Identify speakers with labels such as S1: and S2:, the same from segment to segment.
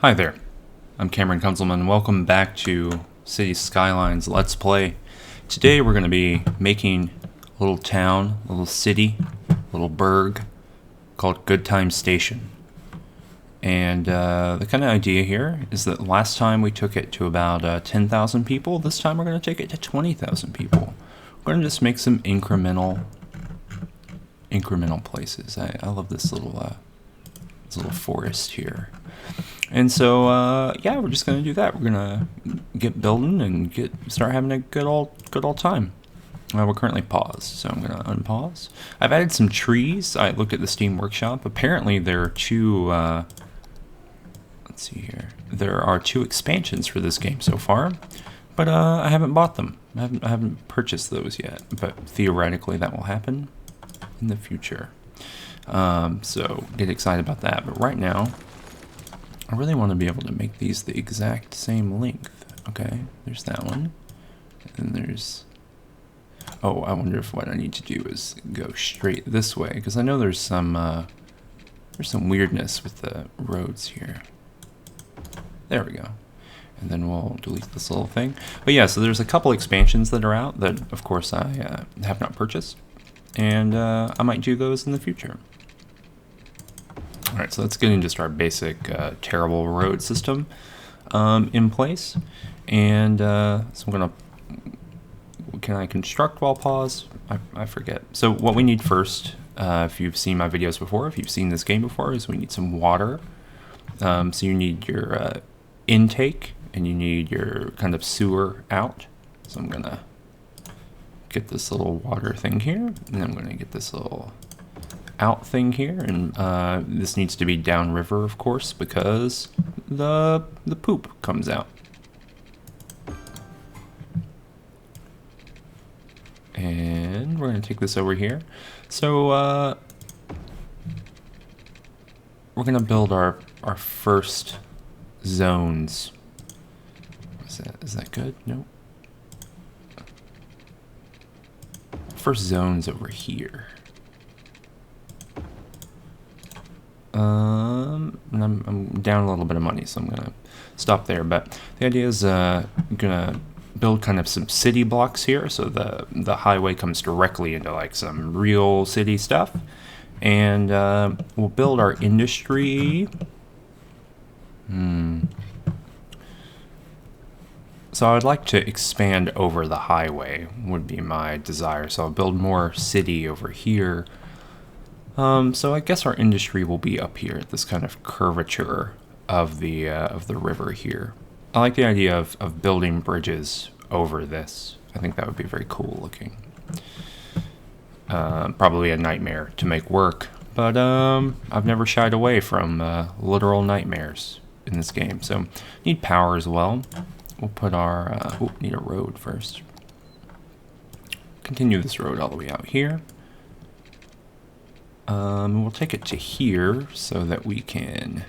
S1: Hi there, I'm Cameron Kunzelman. Welcome back to City Skylines Let's Play. Today we're going to be making a little town, a little city, a little burg called Goodtimes Station. And the kind of idea here is that last time we took it to about 10,000 people. This time we're going to take it to 20,000 people. We're going to just make some incremental places. I love this little forest here. And so, yeah, we're just gonna do that. We're gonna get building and start having a good old time. We're currently paused, so I'm gonna unpause. I've added some trees. I looked at the Steam Workshop. Apparently, there are two. Let's see here. There are 2 expansions for this game so far, but I haven't bought them. I haven't purchased those yet. But theoretically, that will happen in the future. So get excited about that. But right now, I really want to be able to make these the exact same length. Okay, there's that one. And there's... Oh, I wonder if what I need to do is go straight this way, because I know there's some weirdness with the roads here. There we go. And then we'll delete this little thing. But yeah, so there's a couple expansions that are out that, of course, I have not purchased. And I might do those in the future. Alright, so let's get into just our basic terrible road system in place. And so I'm going to... Can I construct while pause? I forget. So what we need first, if you've seen my videos before, if you've seen this game before, is we need some water. So you need your intake, and you need your kind of sewer out. So I'm going to get this little water thing here, and I'm going to get this little... out thing here, and this needs to be downriver, of course, because the poop comes out. And we're going to take this over here. So we're going to build our first zones. Is that good? No. First zones over here. And I'm down a little bit of money, so I'm gonna stop there. But the idea is I'm gonna build kind of some city blocks here, so the highway comes directly into like some real city stuff, and we'll build our industry. So I would like to expand over the highway, would be my desire. So I'll build more city over here. So I guess our industry will be up here at this kind of curvature of the river here. I like the idea of building bridges over this. I think that would be very cool looking. Probably a nightmare to make work, but I've never shied away from literal nightmares in this game. So need power as well. We'll put our need a road first. Continue this road all the way out here. We'll take it to here so that we can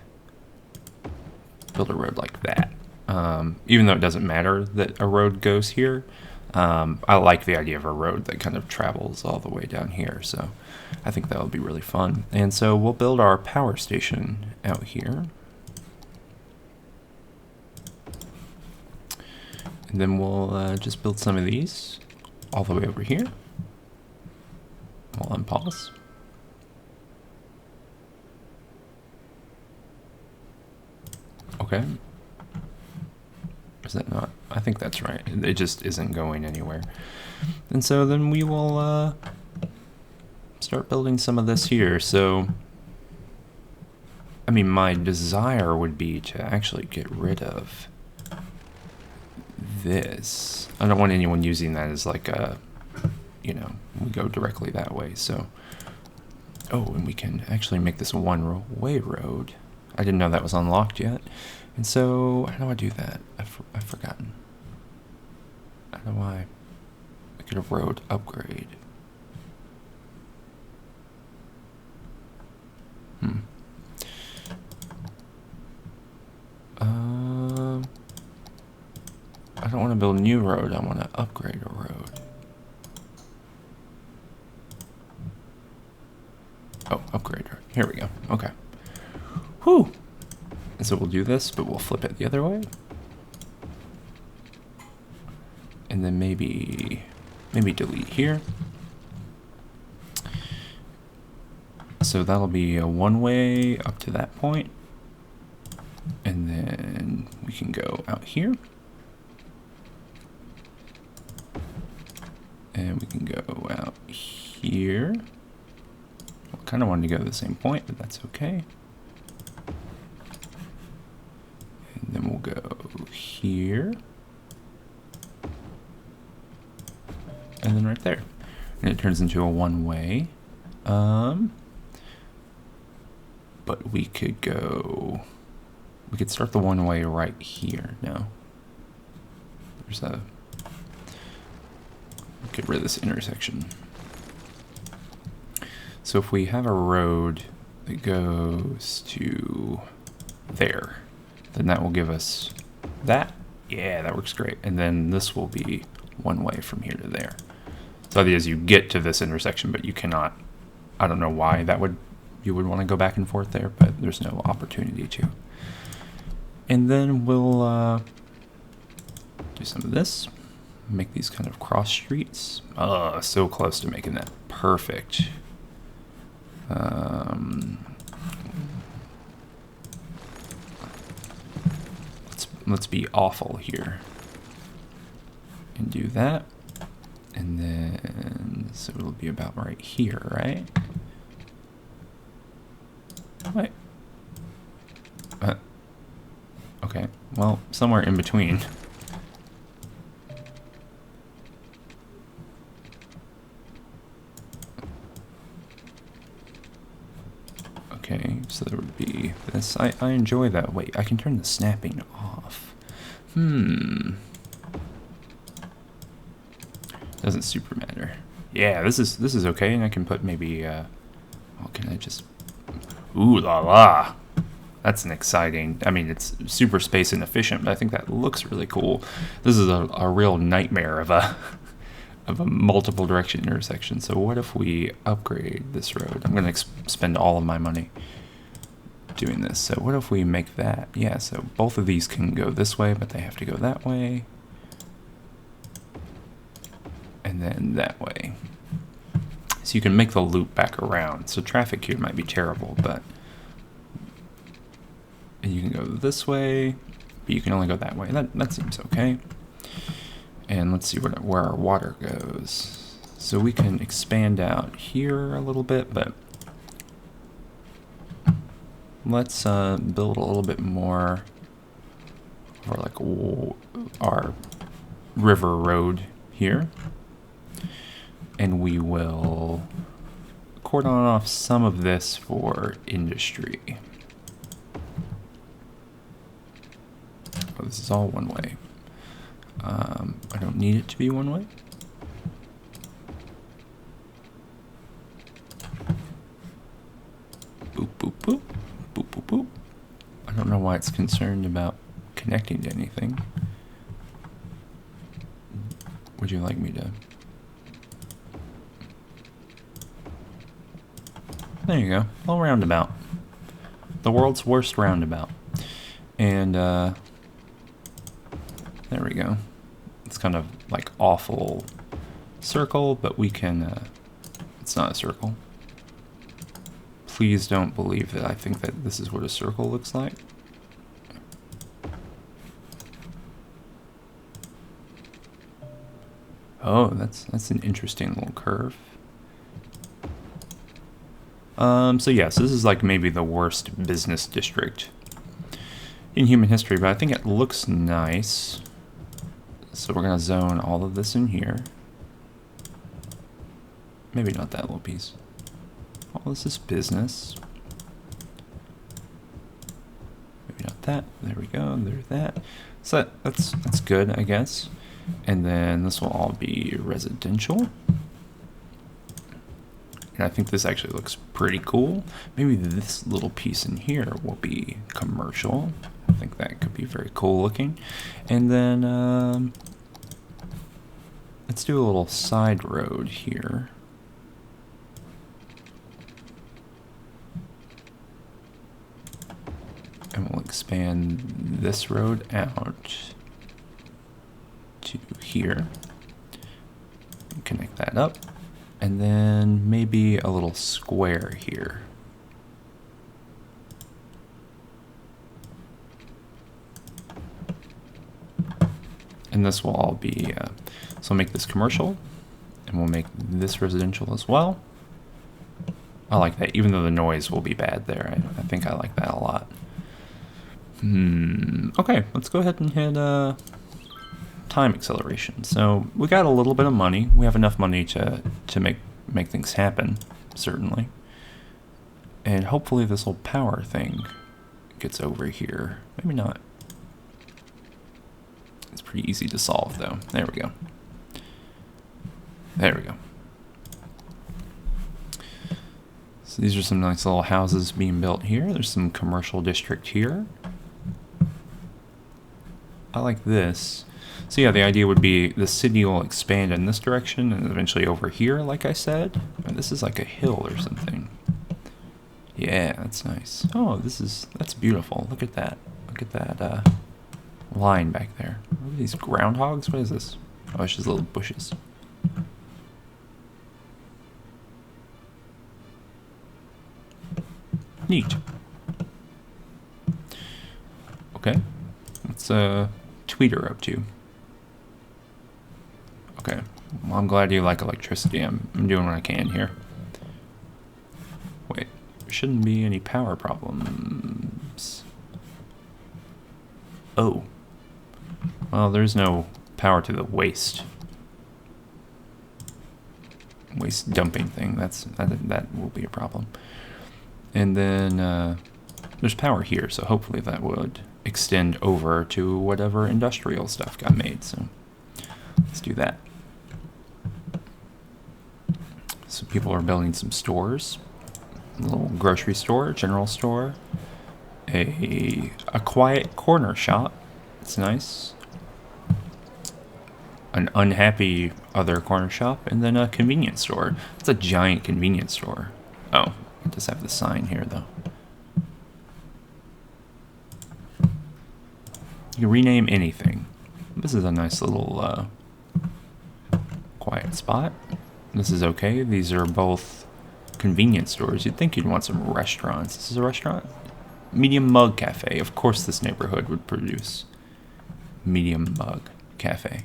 S1: build a road like that. Even though it doesn't matter that a road goes here, I like the idea of a road that kind of travels all the way down here, so I think that will be really fun. And so we'll build our power station out here. And then we'll just build some of these all the way over here. We'll unpause. Okay. Is that not? I think that's right. It just isn't going anywhere. And so then we will start building some of this here. So, I mean, my desire would be to actually get rid of this. I don't want anyone using that as like a, we go directly that way. So, oh, and we can actually make this a one-way road. I didn't know that was unlocked yet. And so, how do I do that? I've forgotten. How do I get a road upgrade? I don't want to build a new road. I want to upgrade a road. Oh, upgrade road. Here we go. Okay. Whew. So we'll do this, but we'll flip it the other way. And then maybe delete here. So that'll be a one-way up to that point. And then we can go out here. And we can go out here. I kind of wanted to go to the same point, but that's okay. And then we'll go here. And then right there. And it turns into a one-way. But we could start the one-way right here. No. Get rid of this intersection. So if we have a road that goes to there, then that will give us that. Yeah, that works great. And then this will be one way from here to there. So the idea is you get to this intersection, but you cannot, I don't know why you would want to go back and forth there, but there's no opportunity to. And then we'll do some of this. Make these kind of cross streets. Oh, so close to making that perfect. Let's be awful here and do that. And then, so it'll be about right here, right? Wait. Okay, well, somewhere in between. Okay, so there would be this. I enjoy that. Wait, I can turn the snapping off. Doesn't super matter. Yeah, this is okay, and I can put maybe, oh, can I just, ooh la la. That's an exciting, I mean, it's super space inefficient, but I think that looks really cool. This is a real nightmare of a multiple direction intersection. So what if we upgrade this road? I'm going to spend all of my money doing this. So what if we make that? Yeah, so both of these can go this way, but they have to go that way. And then that way. So you can make the loop back around. So traffic here might be terrible, but you can go this way, but you can only go that way. That seems okay. And let's see where our water goes. So we can expand out here a little bit, but let's build a little bit more for like our river road here. And we will cordon off some of this for industry. Oh, this is all one way. I don't need it to be one way. Boop, boop, boop. Boop, boop, boop. I don't know why it's concerned about connecting to anything. Would you like me to? There you go. A little roundabout. The world's worst roundabout. And, there we go. It's kind of like awful circle, but we can, it's not a circle. Please don't believe that I think that this is what a circle looks like. Oh, that's an interesting little curve. So yes, this is like maybe the worst business district in human history, but I think it looks nice. So we're gonna zone all of this in here. Maybe not that little piece. All this is business. Maybe not that. There we go. There's that. So that's good, I guess. And then this will all be residential. And I think this actually looks pretty cool. Maybe this little piece in here will be commercial. I think that could be very cool looking. And then let's do a little side road here. And we'll expand expand this road out to here. Connect that up. And then maybe a little square here. And this will all be, so we'll make this commercial, and we'll make this residential as well. I like that, even though the noise will be bad there. I think I like that a lot. Okay, let's go ahead and hit time acceleration. So we got a little bit of money. We have enough money to make things happen, certainly. And hopefully this whole power thing gets over here. Maybe not. It's pretty easy to solve, though. There we go. There we go. So these are some nice little houses being built here. There's some commercial district here. I like this. So yeah, the idea would be the city will expand in this direction and eventually over here, like I said. And this is like a hill or something. Yeah, that's nice. Oh, that's beautiful. Look at that. Look at that line back there. What are these groundhogs? What is this? Oh, it's just little bushes. Neat. Okay. What's Tweeter up to? Okay. Well, I'm glad you like electricity. I'm doing what I can here. Wait. There shouldn't be any power problems. Oh. Well, there's no power to the waste dumping thing. That will be a problem. And then there's power here, so hopefully that would extend over to whatever industrial stuff got made. So let's do that. So people are building some stores. A little grocery store, general store. A quiet corner shop. It's nice. An unhappy other corner shop, and then a convenience store. It's a giant convenience store. Oh, it does have the sign here, though. You can rename anything. This is a nice little quiet spot. This is okay. These are both convenience stores. You'd think you'd want some restaurants. This is a restaurant? Medium Mug Cafe. Of course this neighborhood would produce Medium Mug Cafe.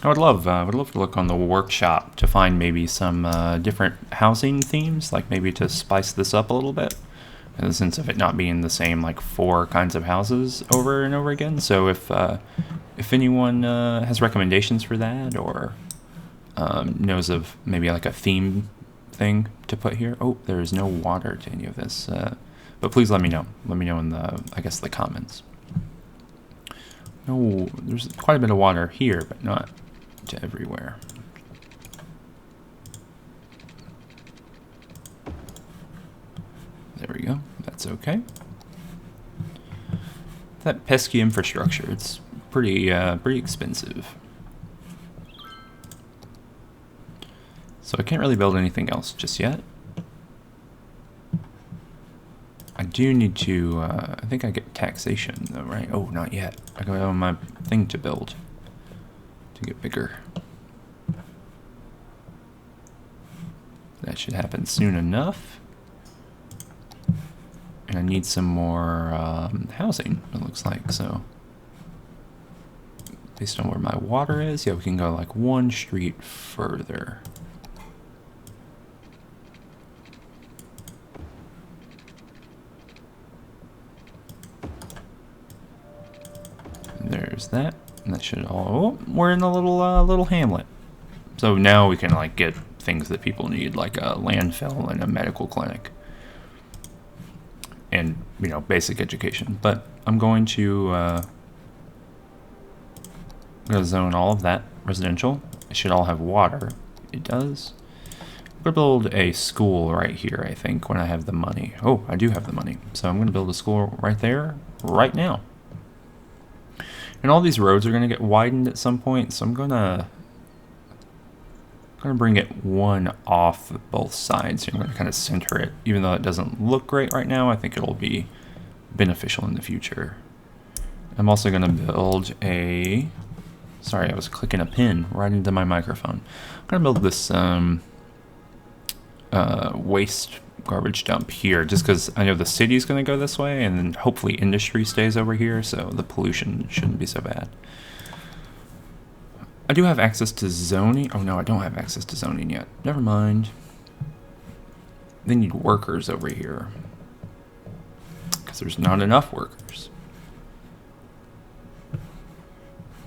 S1: I would love to look on the workshop to find maybe some different housing themes, like maybe to spice this up a little bit, in the sense of it not being the same like 4 kinds of houses over and over again. So if anyone has recommendations for that, or knows of maybe like a theme thing to put here. Oh, there is no water to any of this, but please let me know. Let me know in the comments. No, there's quite a bit of water here, but not to everywhere. There we go. That's okay. That pesky infrastructure, it's pretty expensive. So I can't really build anything else just yet. I do need to, I think I get taxation though, right? Oh, not yet. I got on my thing to build to get bigger. That should happen soon enough. And I need some more housing, it looks like, so. Based on where my water is, yeah, we can go like 1 street further. There's that, and that should all. Oh, we're in a little hamlet, so now we can like get things that people need, like a landfill and a medical clinic, and basic education. But I'm going to zone all of that residential. It should all have water. It does. I'm gonna build a school right here, I think, when I have the money. Oh, I do have the money, so I'm gonna build a school right there, right now. And all these roads are going to get widened at some point, so I'm going to going to bring it one off both sides. I'm going to kind of center it. Even though it doesn't look great right now, I think it'll be beneficial in the future. I'm also going to build a... Sorry, I was clicking a pin right into my microphone. I'm going to build this waste garbage dump here, just because I know the city's going to go this way, and then hopefully industry stays over here, so the pollution shouldn't be so bad. I do have access to zoning. Oh no, I don't have access to zoning yet. Never mind. They need workers over here, because there's not enough workers.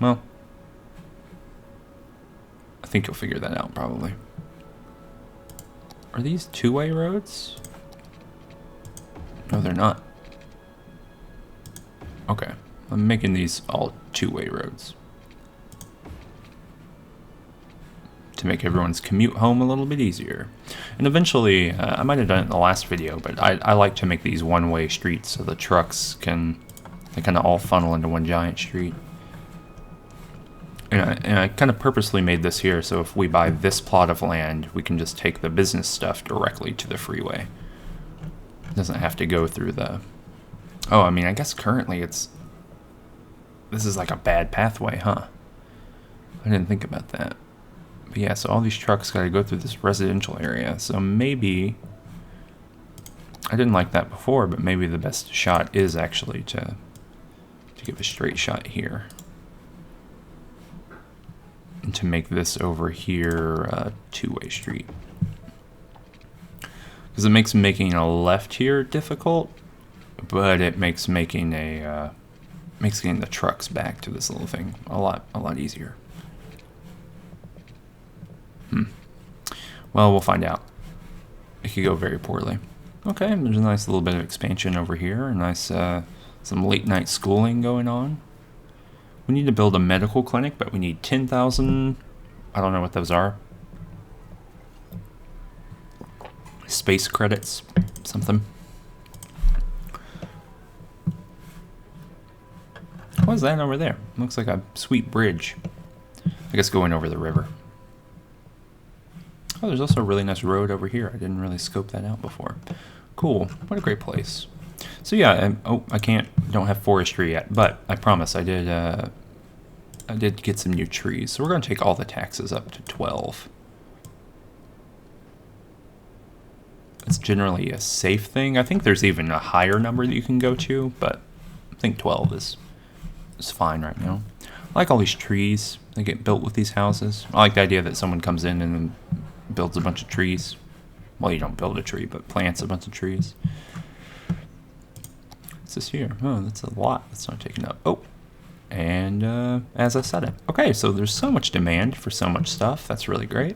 S1: Well, I think you'll figure that out probably. Are these two-way roads? No, they're not. Okay, I'm making these all two-way roads to make everyone's commute home a little bit easier. And eventually, I might have done it in the last video, but I like to make these one-way streets so the trucks can, they kind of all funnel into one giant street. And I kind of purposely made this here, so if we buy this plot of land, we can just take the business stuff directly to the freeway. It doesn't have to go through the... Oh, I mean, I guess currently it's... This is like a bad pathway, huh? I didn't think about that. But yeah, so all these trucks gotta go through this residential area, so maybe... I didn't like that before, but maybe the best shot is actually to give a straight shot here. And to make this over here a two-way street. Because it makes making a left here difficult, but it makes making a makes getting the trucks back to this little thing a lot easier. Well, we'll find out. It could go very poorly. Okay, there's a nice little bit of expansion over here. A nice some late night schooling going on. We need to build a medical clinic, but we need 10,000. I don't know what those are. Space credits, something. What is that over there? Looks like a sweet bridge. I guess going over the river. Oh, there's also a really nice road over here. I didn't really scope that out before. Cool. What a great place. So yeah, don't have forestry yet, but I promise I did get some new trees. So we're going to take all the taxes up to 12. It's generally a safe thing. I think there's even a higher number that you can go to, but I think 12 is fine right now. I like all these trees that get built with these houses. I like the idea that someone comes in and then builds a bunch of trees. Well, you don't build a tree, but plants a bunch of trees. What's this here? Oh, that's a lot. That's not taken up. Oh, and as I said it. Okay, so there's so much demand for so much stuff. That's really great.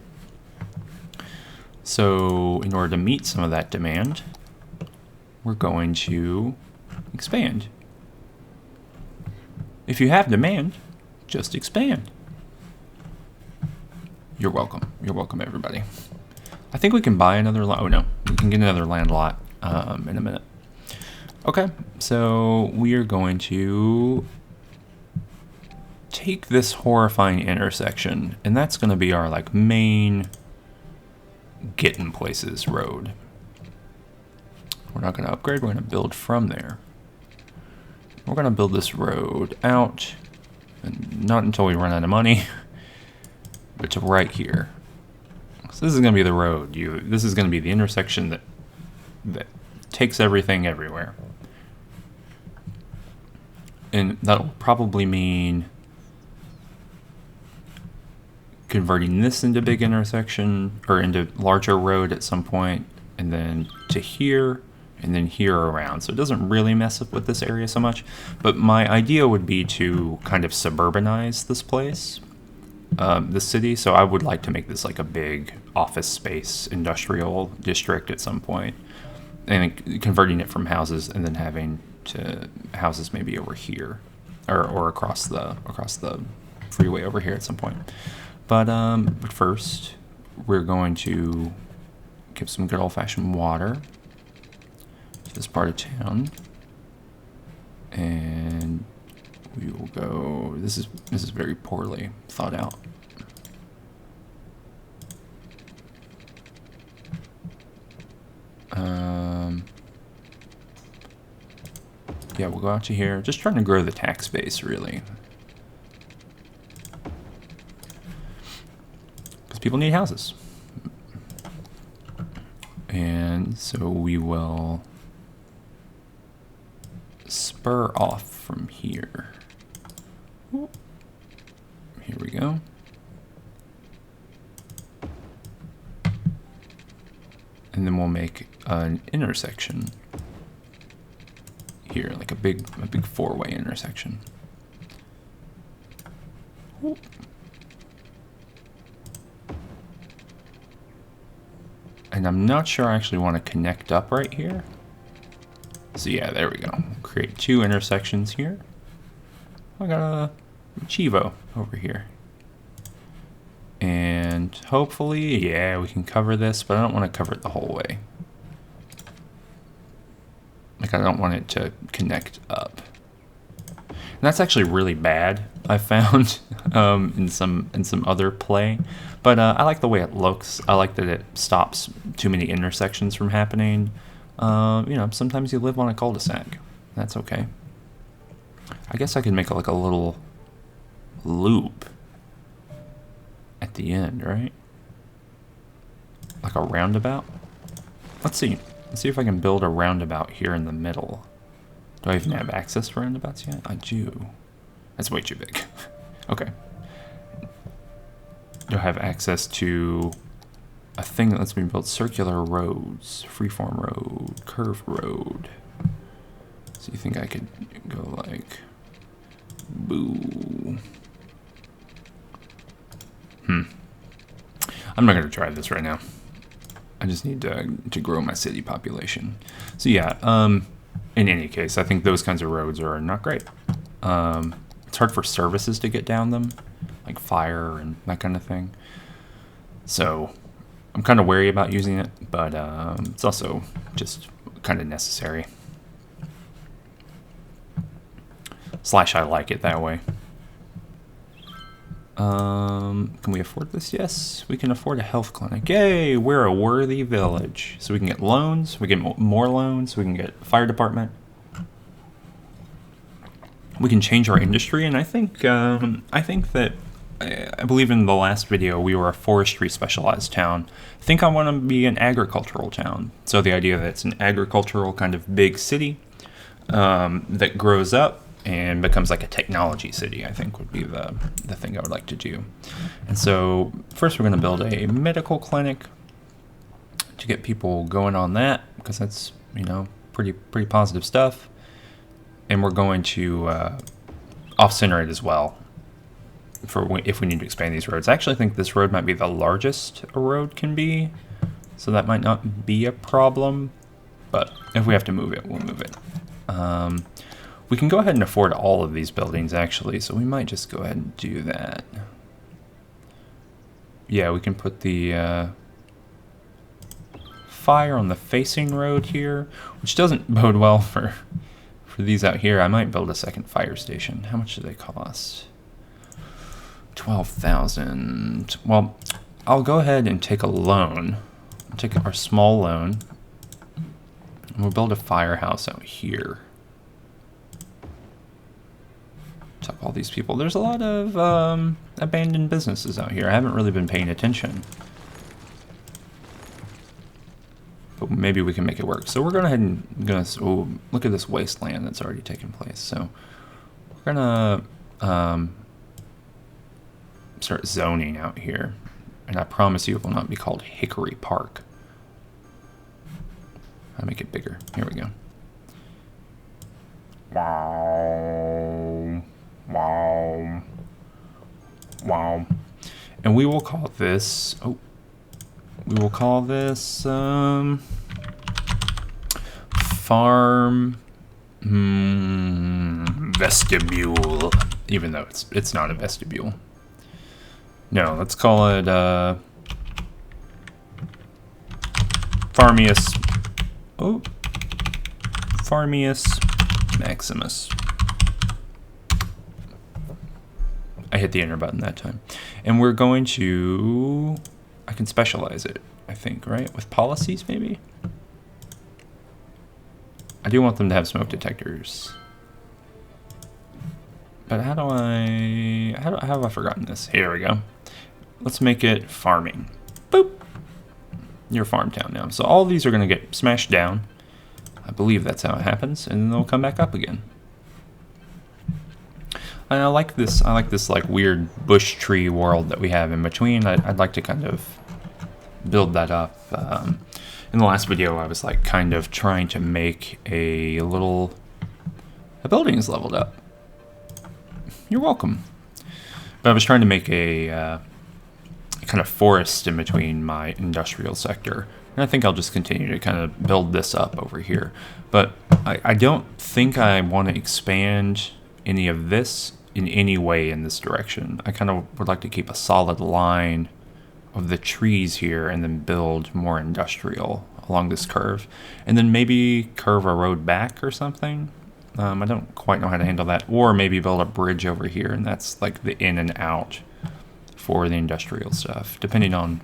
S1: So in order to meet some of that demand, we're going to expand. If you have demand, just expand. You're welcome. You're welcome, everybody. I think we can buy another lot. Oh, no. We can get another land lot in a minute. Okay, so we are going to take this horrifying intersection, and that's going to be our like main getting places road. We're not going to upgrade. We're going to build from there. We're going to build this road out, and not until we run out of money, but to right here. So this is going to be the road. This is going to be the intersection that takes everything everywhere. And that'll probably mean converting this into big intersection, or into larger road at some point, and then to here, and then here around. So it doesn't really mess up with this area so much. But my idea would be to kind of suburbanize this place, the city. So I would like to make this like a big office space industrial district at some point, and converting it from houses and then having to houses maybe over here, or across the freeway over here at some point. But first, we're going to give some good old-fashioned water to this part of town, and we will go. This is very poorly thought out. yeah, we'll go out to here. Just trying to grow the tax base, really. Because people need houses. And so we will spur off from here. Here we go. And then we'll make an intersection here, like a big four-way intersection. And I'm not sure I actually want to connect up right here. So yeah, there we go. We'll create two intersections here. I got a Chivo over here. And hopefully, yeah, we can cover this, but I don't want to cover it the whole way. Like, I don't want it to connect up. And that's actually really bad, I found, in some other play. But I like the way it looks. I like that it stops too many intersections from happening. You know, sometimes you live on a cul-de-sac. That's okay. I guess I could make like a little loop at the end, right? Like a roundabout? Let's see. Let's see if I can build a roundabout here in the middle. Do I even have access to roundabouts yet? I do. That's way too big. Okay. Do I have access to a thing that lets me build circular roads? Freeform road, curved road. So you think I could go like... Boo. I'm not going to try this right now. I just need to grow my city population. So yeah, in any case, I think those kinds of roads are not great. It's hard for services to get down them, like fire and that kind of thing. So I'm kind of wary about using it, but it's also just kind of necessary. / I like it that way. Can we afford this? Yes, we can afford a health clinic. Yay, we're a worthy village. So we can get loans, we get more loans, we can get fire department. We can change our industry, and I think that, I believe in the last video we were a forestry specialized town. I think I want to be an agricultural town. So the idea that it's an agricultural kind of big city that grows up and becomes like a technology city, I think would be the thing I would like to do. And so first we're going to build a medical clinic to get people going on that, because that's, you know, pretty positive stuff. And we're going to off-center it as well for if we need to expand these roads. I actually think this road might be the largest a road can be, so that might not be a problem. But if we have to move it, we'll move it. We can go ahead and afford all of these buildings, actually, so we might just go ahead and do that. Yeah, we can put the fire on the facing road here, which doesn't bode well for these out here. I might build a second fire station. How much do they cost? 12,000. Well, I'll go ahead and take a loan. I'll take our small loan, and we'll build a firehouse out here. Up all these people. There's a lot of abandoned businesses out here. I haven't really been paying attention, but maybe we can make it work. So we're going ahead and look at this wasteland that's already taken place. So we're gonna start zoning out here, and I promise you it will not be called Hickory Park. I'll make it bigger. Here we go. Wow. Wow. Wow. And we will call this, farm vestibule, even though it's not a vestibule. No, let's call it Farmius Maximus. I hit the enter button that time. And we're going to, I can specialize it, I think, right? With policies, maybe? I do want them to have smoke detectors. But how have I forgotten this? Here we go. Let's make it farming. Boop. You're farm town now. So all these are going to get smashed down. I believe that's how it happens, and then they'll come back up again. And I like this like weird bush tree world that we have in between. I'd like to kind of build that up. In the last video, I was like kind of trying to make a building is leveled up. You're welcome. But I was trying to make a kind of forest in between my industrial sector. And I think I'll just continue to kind of build this up over here. But I don't think I want to expand any of this in any way in this direction. I kind of would like to keep a solid line of the trees here and then build more industrial along this curve. And then maybe curve a road back or something. I don't quite know how to handle that. Or maybe build a bridge over here, and that's like the in and out for the industrial stuff, depending on...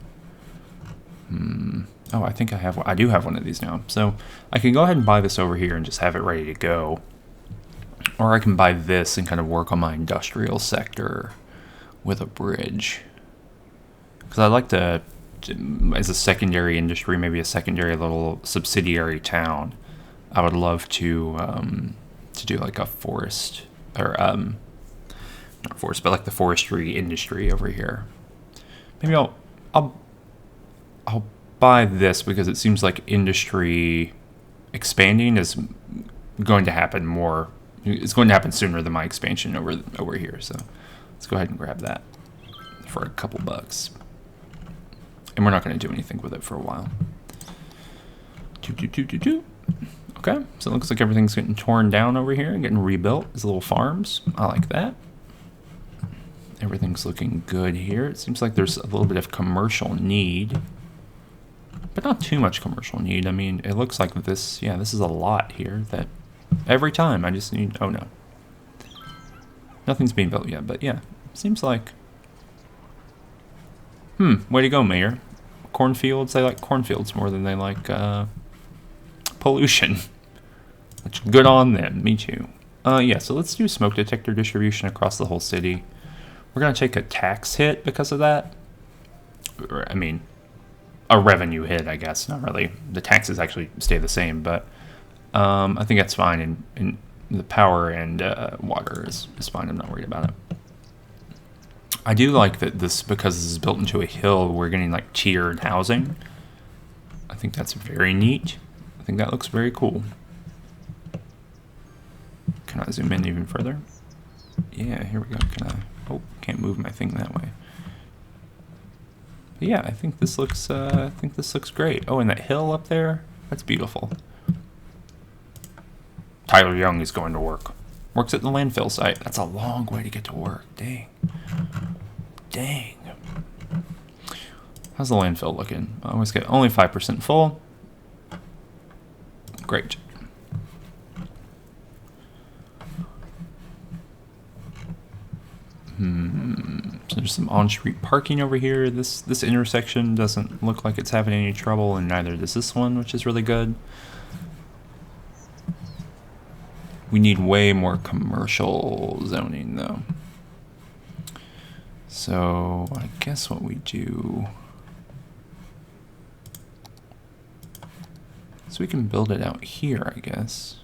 S1: Oh, I think I do have one of these now. So I can go ahead and buy this over here and just have it ready to go. Or I can buy this and kind of work on my industrial sector with a bridge. Because I'd like to, as a secondary industry, maybe a secondary little subsidiary town, I would love to do like a forest, or not forest, but like the forestry industry over here. Maybe I'll buy this because it seems like industry expanding is going to happen more. It's going to happen sooner than my expansion over here. So let's go ahead and grab that for a couple bucks. And we're not going to do anything with it for a while. Okay, so it looks like everything's getting torn down over here and getting rebuilt as little farms. I like that. Everything's looking good here. It seems like there's a little bit of commercial need, but not too much commercial need. I mean, it looks like this, yeah, this is a lot here that every time I just need, oh no. Nothing's being built yet, but yeah, seems like, way to go, Mayor. Cornfields, they like cornfields more than they like pollution. Which, good on them, me too. Yeah, so let's do smoke detector distribution across the whole city. We're gonna take a tax hit because of that. I mean, a revenue hit, I guess, not really. The taxes actually stay the same, but I think that's fine, and the power and water is fine. I'm not worried about it. I do like that this, because this is built into a hill, we're getting like tiered housing. I think that's very neat. I think that looks very cool. Can I zoom in even further? Yeah, here we go. Can I? Oh, can't move my thing that way. But yeah, I think this looks great. Oh, and that hill up there, that's beautiful. Tyler Young is going to work. Works at the landfill site. That's a long way to get to work. Dang. Dang. How's the landfill looking? I always get only 5% full. Great. So there's some on-street parking over here. This intersection doesn't look like it's having any trouble, and neither does this one, which is really good. We need way more commercial zoning, though. So I guess what we do... So we can build it out here, I guess.